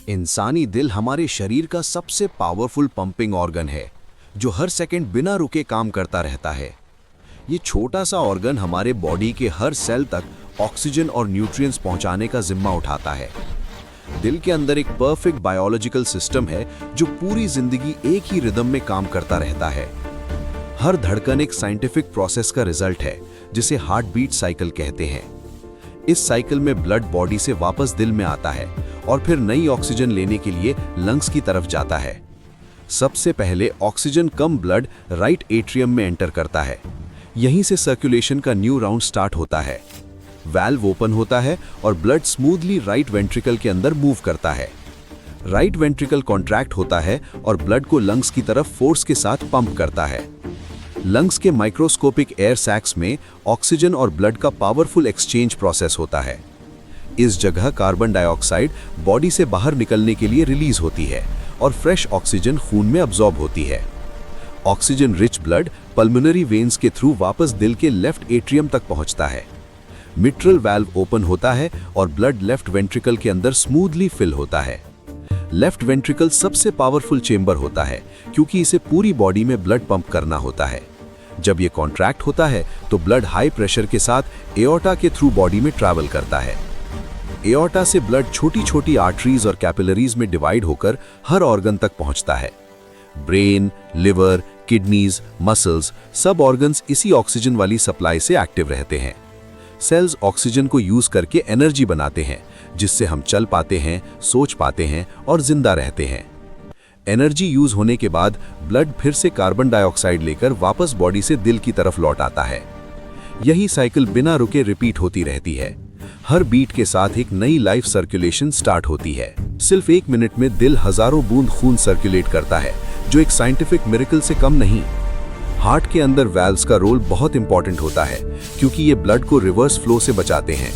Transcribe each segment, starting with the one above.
इंसानी दिल हमारे शरीर का सबसे पावरफुल पंपिंग ऑर्गन है, जो हर सेकंड बिना रुके काम करता रहता है। ये छोटा सा ऑर्गन हमारे बॉडी के हर सेल तक ऑक्सीजन और न्यूट्रिएंट्स पहुंचाने का जिम्मा उठाता है। दिल के अंदर एक परफेक्ट बायोलॉजिकल सिस्टम है जो पूरी जिंदगी एक ही रिदम में काम करता रहता है। हर धड़कन एक साइंटिफिक प्रोसेस का रिजल्ट है, जिसे हार्ट बीट साइकिल कहते हैं। इस साइकिल में ब्लड बॉडी से वापस दिल में आता है और फिर नई ऑक्सीजन लेने के लिए लंग्स की तरफ जाता है। सबसे पहले ऑक्सीजन कम ब्लड राइट एट्रियम में एंटर करता है। यहीं से सर्कुलेशन का न्यू राउंड स्टार्ट होता है। वाल्व ओपन होता है और ब्लड स्मूथली राइट वेंट्रिकल के अंदर मूव करता है। राइट वेंट्रिकल कॉन्ट्रैक्ट होता है और ब्लड को लंग्स की तरफ फोर्स के साथ पंप करता है। लंग्स के माइक्रोस्कोपिक एयर सैक्स में ऑक्सीजन और ब्लड का पावरफुल एक्सचेंज प्रोसेस होता है। इस जगह कार्बन डाइऑक्साइड बॉडी से बाहर निकलने के लिए रिलीज होती है और फ्रेश ऑक्सीजन खून में अब्सॉर्ब होती है। Oxygen rich blood pulmonary veins के थ्रू वापस दिल के लेफ्ट एट्रियम तक पहुंचता है। मिट्रल वाल्व ओपन होता है और ब्लड लेफ्ट वेंट्रिकल के अंदर स्मूथली फिल होता है। लेफ्ट वेंट्रिकल सबसे पावरफुल चेंबर होता है, क्योंकि इसे पूरी बॉडी में ब्लड पंप करना होता है। जब ये कॉन्ट्रैक्ट होता है तो ब्लड हाई प्रेशर के साथ एओर्टा के थ्रू बॉडी में ट्रैवल करता है। एओर्टा से ब्लड छोटी छोटी आर्टरीज और कैपिलरीज में डिवाइड होकर हर ऑर्गन तक पहुंचता है। ब्रेन, लिवर, किडनीज, मसल्स, सब ऑर्गन्स इसी ऑक्सीजन वाली सप्लाई से एक्टिव रहते हैं। सेल्स ऑक्सीजन को यूज करके एनर्जी बनाते हैं, जिससे हम चल पाते हैं, सोच पाते हैं और जिंदा रहते हैं। एनर्जी यूज होने के बाद ब्लड फिर से कार्बन डाइऑक्साइड लेकर वापस बॉडी से दिल की तरफ लौट आता है। यही साइकिल बिना रुके रिपीट होती रहती है। हर बीट के साथ एक नई लाइफ सर्कुलेशन स्टार्ट होती है। सिर्फ 1 मिनट में दिल हजारों बूंद खून सर्कुलेट करता है, जो एक साइंटिफिक मिरेकल से कम नहीं। हार्ट के अंदर वाल्व्स का रोल बहुत इंपॉर्टेंट होता है, क्योंकि ये ब्लड को रिवर्स फ्लो से बचाते हैं।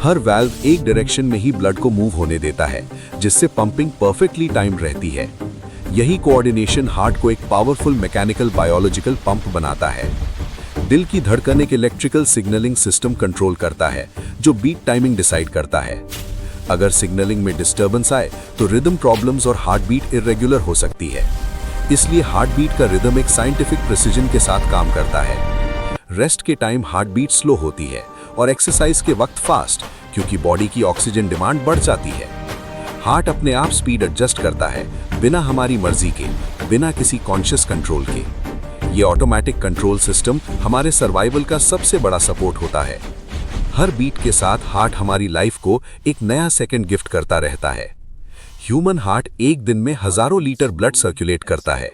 हर वाल्व एक डायरेक्शन में ही ब्लड को मूव होने देता है, जिससे पंपिंग परफेक्टली टाइम्ड रहती है। यही कोऑर्डिनेशन हार्ट को एक पावरफुल मैकेनिकल बायोलॉजिकल पंप बनाता है। दिल की धड़कन एक इलेक्ट्रिकल सिग्नलिंग सिस्टम कंट्रोल करता है, जो बीट टाइमिंग डिसाइड करता है। अगर सिग्नलिंग में डिस्टर्बेंस आए तो रिदम प्रॉब्लम्स और हार्ट बीट इरेगुलर हो सकती है। इसलिए हार्ट बीट का रिदम एक साइंटिफिक प्रिसिजन के साथ काम करता है। रेस्ट के टाइम हार्ट बीट स्लो होती है और एक्सरसाइज के वक्त फास्ट, क्योंकि बॉडी की ऑक्सीजन डिमांड बढ़ जाती है। हार्ट अपने आप स्पीड एडजस्ट करता है, बिना हमारी मर्जी के, बिना किसी कॉन्शियस कंट्रोल के। ये ऑटोमेटिक कंट्रोल सिस्टम हमारे सर्वाइवल का सबसे बड़ा सपोर्ट होता है। हर बीट के साथ हार्ट हमारी लाइफ को एक नया सेकंड गिफ्ट करता रहता है। ह्यूमन हार्ट एक दिन में हजारों लीटर ब्लड सर्कुलेट करता है।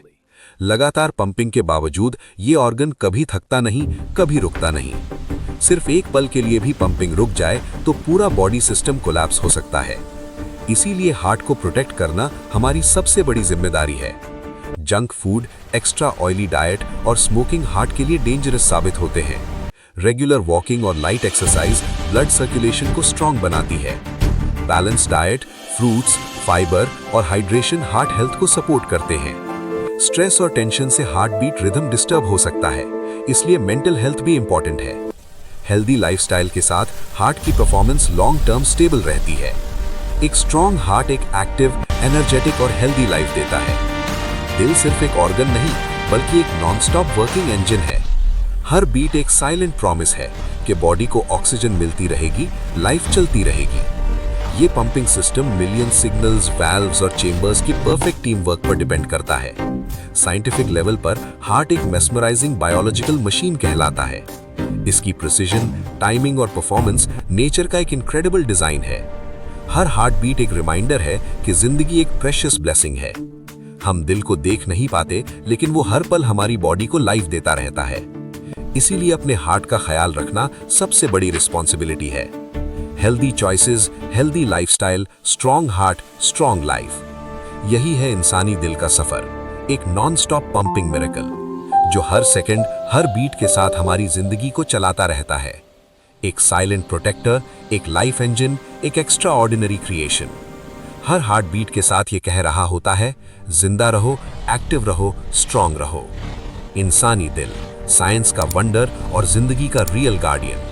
लगातार पंपिंग के बावजूद ये ऑर्गन कभी थकता नहीं, कभी रुकता नहीं। सिर्फ एक पल के लिए भी पंपिंग रुक जाए तो पूरा बॉडी सिस्टम कोलैप्स हो सकता है। इसीलिए हार्ट को प्रोटेक्ट करना हमारी सबसे बड़ी जिम्मेदारी है। Junk food, extra oily diet और स्मोकिंग हार्ट के लिए डेंजरस साबित होते हैं। रेगुलर वॉकिंग और लाइट एक्सरसाइज ब्लड सर्कुलेशन को स्ट्रांग बनाती है। बैलेंस डाइट, फ्रूट्स, फाइबर और हाइड्रेशन हार्ट हेल्थ को सपोर्ट करते हैं। स्ट्रेस और टेंशन से हार्ट बीट रिदम डिस्टर्ब हो सकता है, इसलिए मेंटल हेल्थ भी इंपॉर्टेंट है। हेल्दी लाइफस्टाइल के साथ हार्ट की परफॉर्मेंस लॉन्ग टर्म स्टेबल रहती है। एक स्ट्रॉन्ग हार्ट एक एक्टिव, एनर्जेटिक और हेल्दी लाइफ देता है। दिल सिर्फ एक ऑर्गन नहीं, बल्कि एक नॉन-स्टॉप वर्किंग इंजन है। हर बीट एक साइलेंट प्रॉमिस है कि बॉडी को ऑक्सीजन मिलती रहेगी, लाइफ चलती रहेगी। ये pumping system million signals, valves और चेंबर्स की परफेक्ट टीम वर्क पर डिपेंड करता है। साइंटिफिक लेवल पर हार्ट एक मेस्मराइजिंग बायोलॉजिकल मशीन कहलाता है। इसकी प्रिसिजन, टाइमिंग और परफॉर्मेंस नेचर का एक इनक्रेडिबल डिजाइन है। हर हार्ट बीट एक रिमाइंडर है कि जिंदगी एक प्रेशियस ब्लेसिंग है। हम दिल को देख नहीं पाते, लेकिन वो हर पल हमारी बॉडी को लाइफ देता रहता है। इसीलिए अपने हार्ट का ख्याल रखना सबसे बड़ी रिस्पॉन्सिबिलिटी है। Healthy choices, healthy lifestyle, strong heart, strong life. यही है इंसानी दिल का सफर, एक नॉन स्टॉप पंपिंग मिरेकल, जो हर सेकंड, हर बीट के साथ हमारी जिंदगी को चलाता रहता है। एक साइलेंट प्रोटेक्टर, एक लाइफ इंजन, एक एक्स्ट्रा ऑर्डिनरी क्रिएशन। हर हार्ट बीट के साथ ये कह रहा होता है, जिंदा रहो, एक्टिव रहो, स्ट्रॉन्ग रहो। इंसानी दिल, साइंस का वंडर और जिंदगी का रियल गार्डियन।